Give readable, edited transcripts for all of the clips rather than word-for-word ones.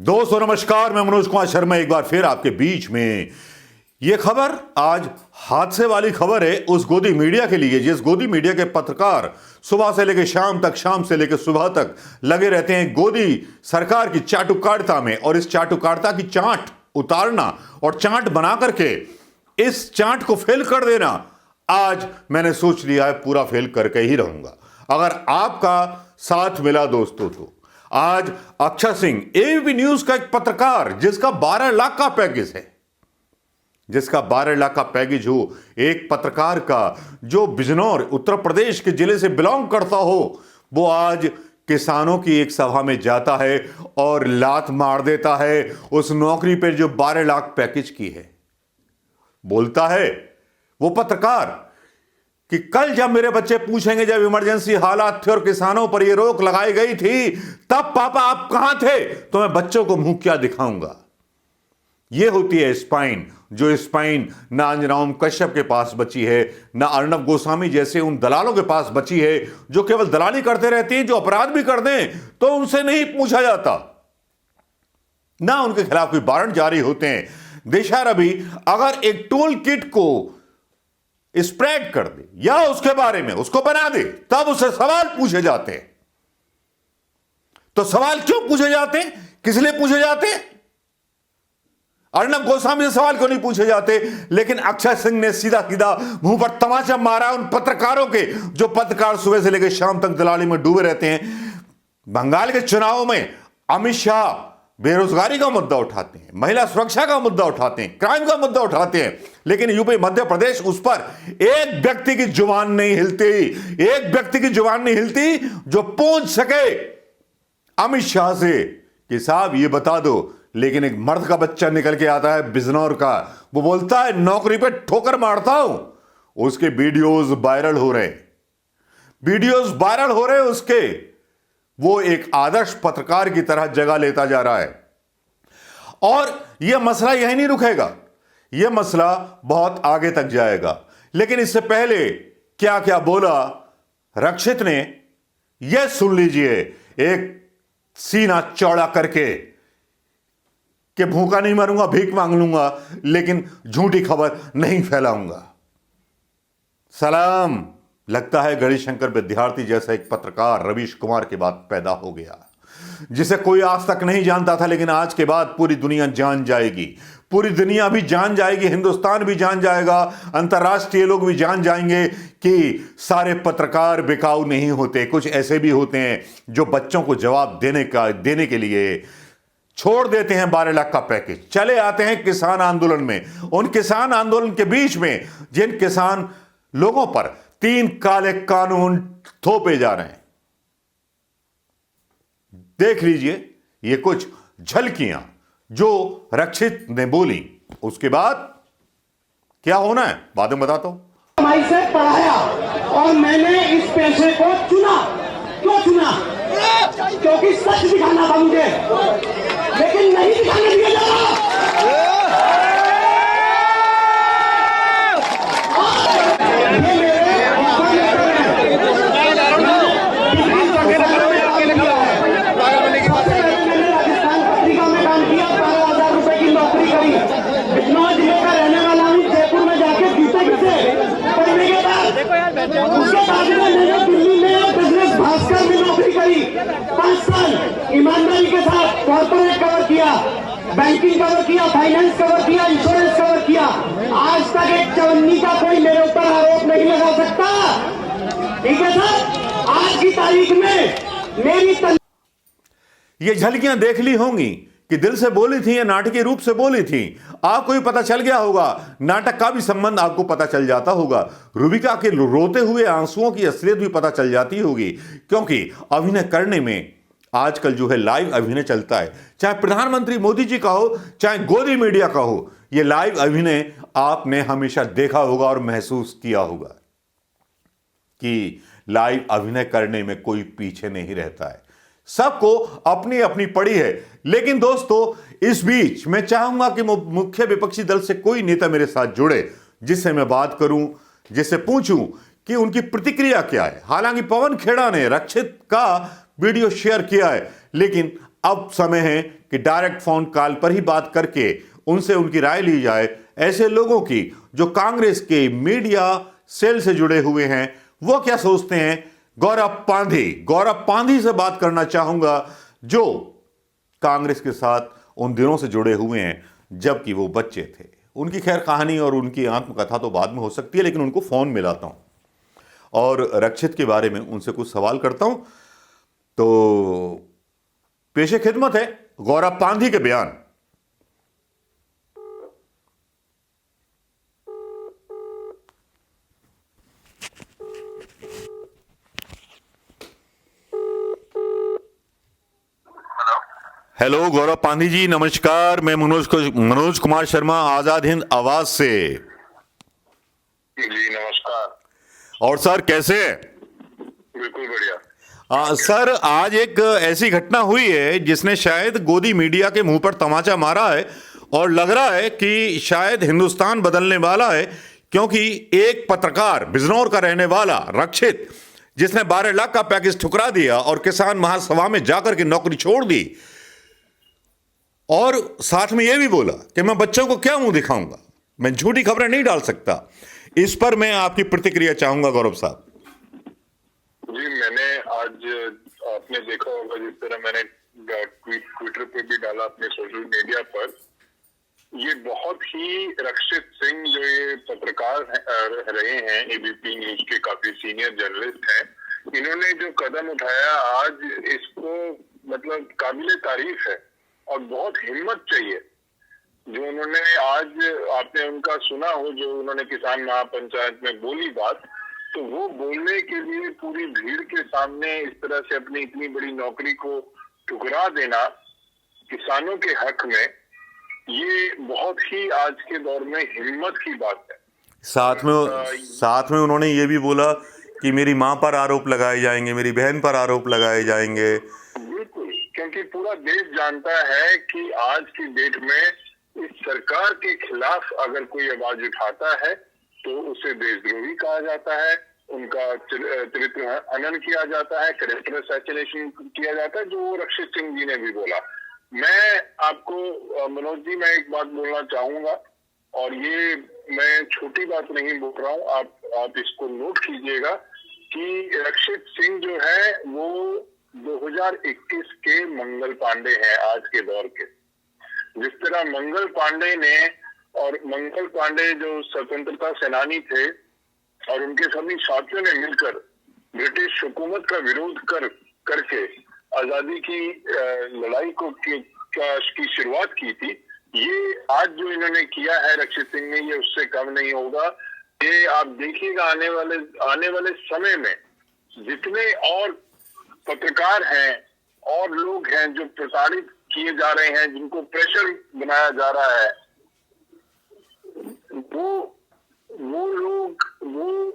दोस्तों नमस्कार, मैं मनोज कुमार शर्मा एक बार फिर आपके बीच में। यह खबर आज हादसे वाली खबर है उस गोदी मीडिया के लिए जिस गोदी मीडिया के पत्रकार सुबह से लेकर शाम तक, शाम से लेकर सुबह तक लगे रहते हैं गोदी सरकार की चाटुकारिता में, और इस चाटुकारिता की चाट उतारना और चाट बना करके इस चाट को फेल कर देना। आज मैंने सोच लिया है पूरा फेल करके ही रहूंगा। अगर आपका साथ मिला दोस्तों तो आज अक्षय सिंह एबीपी न्यूज का एक पत्रकार जिसका 12 लाख का पैकेज है, जिसका 12 लाख का पैकेज हो, एक पत्रकार का जो बिजनौर उत्तर प्रदेश के जिले से बिलोंग करता हो, वो आज किसानों की एक सभा में जाता है और लात मार देता है उस नौकरी पर जो 12 लाख पैकेज की है। बोलता है वो पत्रकार कि कल जब मेरे बच्चे पूछेंगे, जब इमरजेंसी हालात थे और किसानों पर यह रोक लगाई गई थी, तब पापा आप कहां थे, तो मैं बच्चों को मुंह क्या दिखाऊंगा। यह होती है स्पाइन, जो स्पाइन ना अंजनाओं कश्यप के पास बची है, ना अर्नब गोस्वामी जैसे उन दलालों के पास बची है जो केवल दलाली करते रहते हैं। जो अपराध भी कर दें तो उनसे नहीं पूछा जाता, ना उनके खिलाफ कोई वारंट जारी होते हैं। दिशा रवि अगर एक टूल किट को स्प्रेड कर दे या उसके बारे में उसको बना दे, तब उसे सवाल पूछे जाते हैं। तो सवाल क्यों पूछे जाते हैं, किस लिए पूछे जाते हैं? अर्नब गोस्वामी से सवाल क्यों नहीं पूछे जाते? लेकिन अक्षय सिंह ने सीधा सीधा मुंह पर तमाचा मारा उन पत्रकारों के जो पत्रकार सुबह से लेकर शाम तक दलाली में डूबे रहते हैं। बंगाल के चुनावों में अमित शाह बेरोजगारी का मुद्दा उठाते हैं, महिला सुरक्षा का मुद्दा उठाते हैं, क्राइम का मुद्दा उठाते हैं, लेकिन यूपी मध्य प्रदेश उस पर एक व्यक्ति की जुबान नहीं हिलती, एक व्यक्ति की जुबान नहीं हिलती जो पूछ सके अमित शाह से कि साहब ये बता दो। लेकिन एक मर्द का बच्चा निकल के आता है बिजनौर का, वो बोलता है नौकरी पे ठोकर मारता हूं। उसके वीडियोस वायरल हो रहे, वीडियोस वायरल हो रहे उसके। वो एक आदर्श पत्रकार की तरह जगह लेता जा रहा है और यह मसला यही नहीं रुकेगा, यह मसला बहुत आगे तक जाएगा। लेकिन इससे पहले क्या क्या बोला रक्षित ने, यह सुन लीजिए। एक सीना चौड़ा करके कि भूखा नहीं मरूंगा, भीख मांग लूंगा, लेकिन झूठी खबर नहीं फैलाऊंगा। सलाम। लगता है गणेशशंकर विद्यार्थी जैसा एक पत्रकार रवीश कुमार के बाद पैदा हो गया, जिसे कोई आज तक नहीं जानता था, लेकिन आज के बाद पूरी दुनिया जान जाएगी। पूरी दुनिया भी जान जाएगी, हिंदुस्तान भी जान जाएगा, अंतर्राष्ट्रीय लोग भी जान जाएंगे कि सारे पत्रकार बिकाऊ नहीं होते। कुछ ऐसे भी होते हैं जो बच्चों को जवाब देने के लिए छोड़ देते हैं 12 लाख का पैकेज, चले आते हैं किसान आंदोलन में। उन किसान आंदोलन के बीच में जिन किसान लोगों पर 3 काले कानून थोपे जा रहे हैं, देख लीजिए ये कुछ झलकियां जो रक्षित ने बोली। उसके बाद क्या होना है बाद में बताता हूं। भाई से पढ़ाया और मैंने इस पेशे को चुना। क्यों चुना? क्योंकि सच दिखाना था मुझे, लेकिन नहीं दिखाने दिया जा रहा। ईमानदारी के साथ कॉर्पोरेट कवर किया, बैंकिंग कवर किया, फाइनेंस कवर किया, इंश्योरेंस कवर किया। आज तक एक चवन्नी का कोई मेरे ऊपर आरोप नहीं लगा सकता। ठीक है सर, आज की तारीख में मेरी ये झलकियां देख ली होंगी कि दिल से बोली थी या नाटकीय रूप से बोली थी। आपको भी पता चल गया होगा, नाटक का भी संबंध आपको पता चल जाता होगा। रूबिका के रोते हुए आंसुओं की असलियत भी पता चल जाती होगी, क्योंकि अभिनय करने में आजकल जो है लाइव अभिनय चलता है। चाहे प्रधानमंत्री मोदी जी का हो, चाहे गोदी मीडिया का हो, यह लाइव अभिनय आपने हमेशा देखा होगा और महसूस किया होगा कि लाइव अभिनय करने में कोई पीछे नहीं रहता है, सबको अपनी अपनी पड़ी है। लेकिन दोस्तों इस बीच मैं चाहूंगा कि मुख्य विपक्षी दल से कोई नेता मेरे साथ जुड़े, जिससे मैं बात करूं, जिससे पूछूं कि उनकी प्रतिक्रिया क्या है। हालांकि पवन खेड़ा ने रक्षित का वीडियो शेयर किया है, लेकिन अब समय है कि डायरेक्ट फोन कॉल पर ही बात करके उनसे उनकी राय ली जाए। ऐसे लोगों की जो कांग्रेस के मीडिया सेल से जुड़े हुए हैं वो क्या सोचते हैं, गौरव पांधी से बात करना चाहूंगा, जो कांग्रेस के साथ उन दिनों से जुड़े हुए हैं जबकि वो बच्चे थे। उनकी खैर कहानी और उनकी आत्मकथा तो बाद में हो सकती है, लेकिन उनको फोन मिलाता हूं और रक्षित के बारे में उनसे कुछ सवाल करता हूं। तो पेशे खिदमत है गौरव पांधी के बयान। हेलो गौरव पांधी जी, नमस्कार। मैं मनोज कुमार शर्मा, आजाद हिंद आवाज से। जी नमस्कार। और सर कैसे हैं? बिल्कुल बढ़िया। सर आज एक ऐसी घटना हुई है जिसने शायद गोदी मीडिया के मुंह पर तमाचा मारा है और लग रहा है कि शायद हिंदुस्तान बदलने वाला है, क्योंकि एक पत्रकार बिजनौर का रहने वाला रक्षित, जिसने 12 लाख का पैकेज ठुकरा दिया और किसान महासभा में जाकर के नौकरी छोड़ दी और साथ में यह भी बोला कि मैं बच्चों को क्या मुंह दिखाऊंगा, मैं झूठी खबरें नहीं डाल सकता। इस पर मैं आपकी प्रतिक्रिया चाहूंगा गौरव साहब। जी मैंने आज आपने देखा होगा, जिस तरह मैंने ट्विटर पे भी डाला, अपने सोशल मीडिया पर, ये बहुत ही रक्षित सिंह जो ये पत्रकार रहे हैं, एबीपी न्यूज के काफी सीनियर जर्नलिस्ट हैं, इन्होंने जो कदम उठाया आज, इसको मतलब काबिले तारीफ है और बहुत हिम्मत चाहिए। जो उन्होंने आज, आपने उनका सुना हो, जो उन्होंने किसान महापंचायत में बोली बात, तो वो बोलने के लिए पूरी भीड़ के सामने इस तरह से अपनी इतनी बड़ी नौकरी को ठुकरा देना किसानों के हक में, ये बहुत ही आज के दौर में हिम्मत की बात है। साथ में उन्होंने ये भी बोला कि मेरी मां पर आरोप लगाए जाएंगे, मेरी बहन पर आरोप लगाए जाएंगे। बिल्कुल, क्योंकि पूरा देश जानता है कि आज की डेट में इस सरकार के खिलाफ अगर कोई आवाज उठाता है तो उसे देशद्रोही कहा जाता है, उनका चरित्र हनन किया जाता है, कैरेक्टर असैसिनेशन किया जाता है, जो रक्षित सिंह जी ने भी बोला। मैं आपको मनोज जी, मैं एक बात बोलना चाहूंगा, और ये मैं छोटी बात नहीं बोल रहा हूँ, आप इसको नोट कीजिएगा कि रक्षित सिंह जो है वो 2021 के मंगल पांडे हैं आज के दौर के। जिस तरह मंगल पांडे ने, और मंगल पांडे जो स्वतंत्रता सेनानी थे और उनके सभी साथियों ने मिलकर ब्रिटिश हुकूमत का विरोध करके आजादी की लड़ाई की शुरुआत की थी, ये आज जो इन्होंने किया है रक्षित सिंह ने, ये उससे कम नहीं होगा। ये आप देखिएगा आने वाले समय में जितने और पत्रकार हैं और लोग हैं जो प्रताड़ित किए जा रहे हैं, जिनको प्रेशर बनाया जा रहा है, वो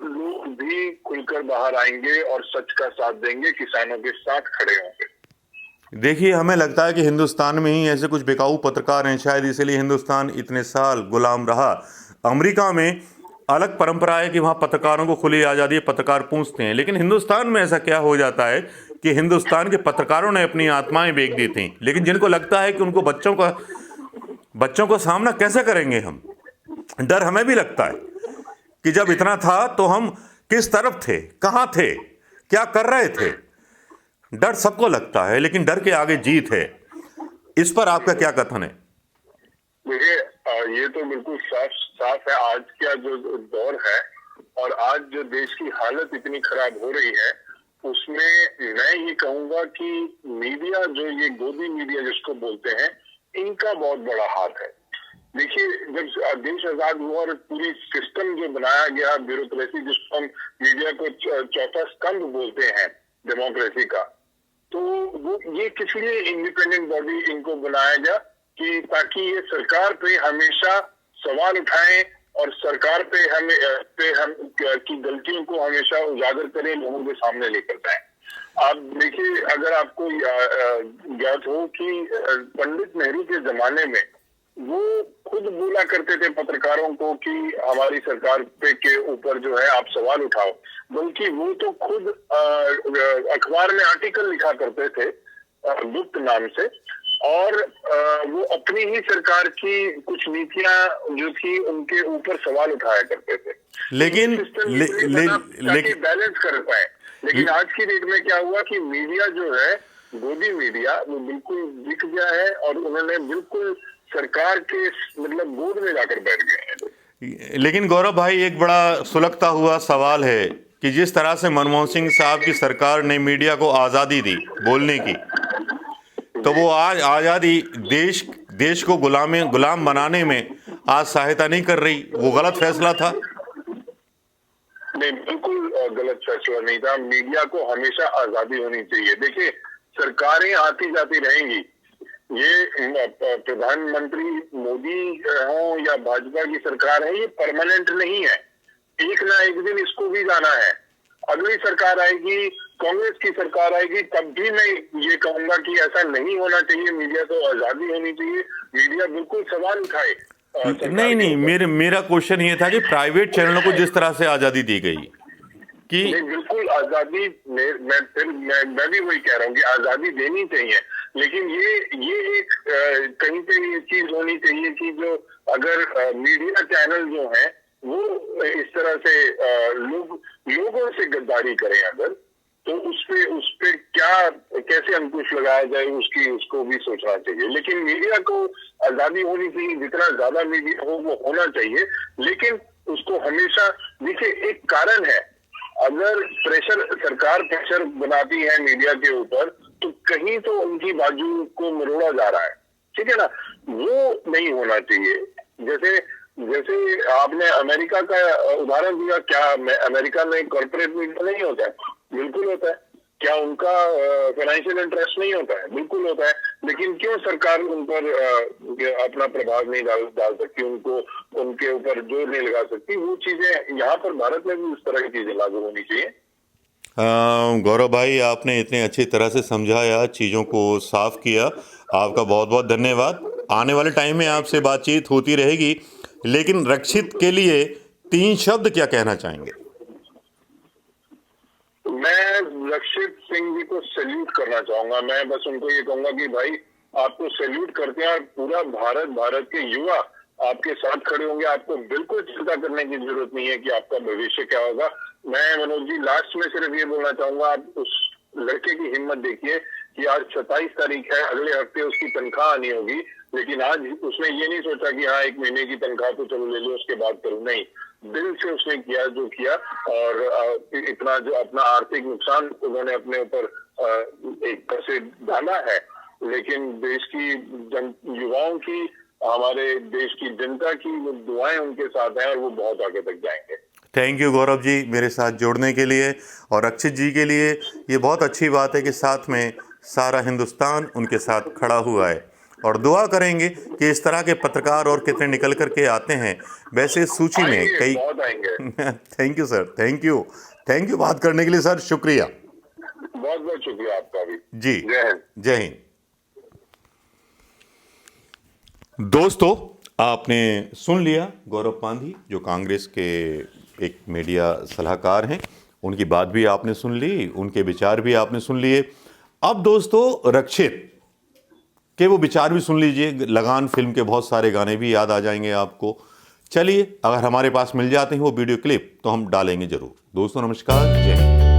लोग भी खुलकर बाहर आएंगे और सच का साथ देंगे, किसानों के साथ खड़े होंगे। देखिए, हमें लगता है कि हिंदुस्तान में ही ऐसे कुछ बेकाऊ पत्रकार हैं, शायद इसलिए हिंदुस्तान इतने साल गुलाम रहा। अमेरिका में अलग परंपरा है कि वहाँ पत्रकारों को खुली आज़ादी है, पत्रकार पूछते हैं, लेकिन हिंदुस्तान में ऐसा क्या हो जाता है कि हिंदुस्तान के पत्रकारों ने अपनी आत्माएं बेच दी थी, लेकिन जिनको लगता है कि उनको बच्चों को सामना कैसे करेंगे हम, डर हमें भी लगता है कि जब इतना था तो हम किस तरफ थे, कहाँ थे, क्या कर रहे थे। डर सबको लगता है, लेकिन डर के आगे जीत है। इस पर आपका क्या कथन है? देखिए, ये तो बिल्कुल साफ है आज का जो दौर है, और आज जो देश की हालत इतनी खराब हो रही है, उसमें मैं ये कहूंगा कि मीडिया, जो ये गोदी मीडिया जिसको बोलते हैं, इनका बहुत बड़ा हाथ है। देखिए, जब देश आजाद हुआ और पूरी सिस्टम जो बनाया गया, ब्यूरोक्रेसी, जिसको हम मीडिया को चौथा स्तंभ बोलते हैं डेमोक्रेसी का, तो वो ये किस लिए इंडिपेंडेंट बॉडी इनको बनाया गया कि ताकि ये सरकार पे हमेशा सवाल उठाएं और सरकार पे हम की गलतियों को हमेशा उजागर करें, लोगों के सामने लेकर जाएं। आप देखिए, अगर आपको ज्ञात हो कि पंडित नेहरू के जमाने में वो खुद बोला करते थे पत्रकारों को कि हमारी सरकार पे के ऊपर जो है आप सवाल उठाओ, बल्कि वो तो खुद अखबार में आर्टिकल लिखा करते थे गुप्त नाम से, और वो अपनी ही सरकार की कुछ नीतियां जो थी उनके ऊपर सवाल उठाया करते थे, लेकिन ताकि बैलेंस कर पाए। लेकिन आज की डेट में क्या हुआ कि मीडिया जो है, गोदी मीडिया, वो बिल्कुल दिख गया है और उन्होंने बिल्कुल सरकार के मतलब गोद में जाकर बैठ गए हैं। लेकिन गौरव भाई, एक बड़ा सुलगता हुआ सवाल है कि जिस तरह से मनमोहन सिंह साहब की सरकार ने मीडिया को आज़ादी दी बोलने की, तो वो आज आज़ादी देश को गुलाम बनाने में आज सहायता नहीं कर रही। वो गलत फैसला था। नहीं, बिल्कुल गलत फैसला नहीं था। मीडिया को हमेशा आजादी होनी चाहिए। देखिए, सरकारें आती जाती रहेंगी। ये प्रधानमंत्री मोदी हो या भाजपा की सरकार है, ये परमानेंट नहीं है। एक ना एक दिन इसको भी जाना है। अगली सरकार आएगी, कांग्रेस की सरकार आएगी, तब भी मैं ये कहूंगा कि ऐसा नहीं होना चाहिए। मीडिया को आजादी होनी चाहिए। मीडिया बिल्कुल सवाल उठाए। नहीं, मेरा क्वेश्चन ये था कि प्राइवेट चैनलों को जिस तरह से आजादी दी गई कि नहीं, बिल्कुल आजादी, मैं भी वही कह रहा हूँ कि आजादी देनी चाहिए। लेकिन ये एक कहीं पे ये चीज होनी चाहिए कि जो अगर मीडिया चैनल जो है वो इस तरह से लोगों से गद्दारी करें अगर, तो उसपे क्या कैसे अंकुश लगाया जाए उसको भी सोचना चाहिए। लेकिन मीडिया को आजादी होनी चाहिए, जितना ज्यादा मीडिया हो वो होना चाहिए। लेकिन उसको हमेशा, देखिए, एक कारण है, अगर सरकार प्रेशर बनाती है मीडिया के ऊपर, तो कहीं तो उनकी बाजू को मरोड़ा जा रहा है, ठीक है ना। वो नहीं होना चाहिए। जैसे आपने अमेरिका का उदाहरण दिया, क्या अमेरिका में कॉर्पोरेट मीडिया नहीं होता है? बिल्कुल होता है। क्या उनका फाइनेंशियल इंटरेस्ट नहीं होता है? बिल्कुल होता है। लेकिन क्यों सरकार उन पर अपना प्रभाव नहीं डाल सकती, उनके ऊपर जोर नहीं लगा सकती? वो चीजें यहाँ पर भारत में भी उस तरह की चीजें लागू होनी चाहिए। गौरव भाई, आपने इतने अच्छी तरह से समझाया, चीज़ों को साफ किया, आपका बहुत बहुत धन्यवाद। आने वाले टाइम में आपसे बातचीत होती रहेगी। लेकिन रक्षित के लिए 3 शब्द क्या कहना चाहेंगे? मैं रक्षित सिंह जी को सैल्यूट करना चाहूंगा। मैं बस उनको ये कहूंगा कि भाई, आपको सैल्यूट करते हैं और पूरा भारत के युवा आपके साथ खड़े होंगे। आपको बिल्कुल चिंता करने की जरूरत नहीं है कि आपका भविष्य क्या होगा। मैं मनोज जी लास्ट में सिर्फ ये बोलना चाहूंगा, आप उस लड़के की हिम्मत देखिए कि आज 27 तारीख है, अगले हफ्ते उसकी तनख्वाह आनी होगी। लेकिन आज उसने ये नहीं सोचा कि हाँ 1 महीने की तनख्वाह तो चलो ले लो, उसके बाद करूँ। नहीं, दिल से उसने किया जो किया, और इतना जो अपना आर्थिक नुकसान उन्होंने अपने ऊपर एक तरह से डाला है। लेकिन देश की युवाओं की, हमारे देश की जनता की वो दुआएं उनके साथ हैं और वो बहुत आगे तक जाएंगे। थैंक यू गौरव जी, मेरे साथ जोड़ने के लिए। और रक्षित जी के लिए ये बहुत अच्छी बात है कि साथ में सारा हिंदुस्तान उनके साथ खड़ा हुआ है। और दुआ करेंगे कि इस तरह के पत्रकार और कितने निकल करके आते हैं। वैसे सूची में कई thank you sir, thank you बात करने के लिए सर, शुक्रिया। बहुत बहुत शुक्रिया आपका भी जी। जय हिंद। दोस्तों, आपने सुन लिया गौरव पांधी, जो कांग्रेस के एक मीडिया सलाहकार हैं। उनकी बात भी आपने सुन ली, उनके विचार भी आपने सुन लिए। अब दोस्तों, रक्षित के वो विचार भी सुन लीजिए। लगान फिल्म के बहुत सारे गाने भी याद आ जाएंगे आपको। चलिए, अगर हमारे पास मिल जाते हैं वो वीडियो क्लिप तो हम डालेंगे जरूर। दोस्तों नमस्कार, जय हिंद।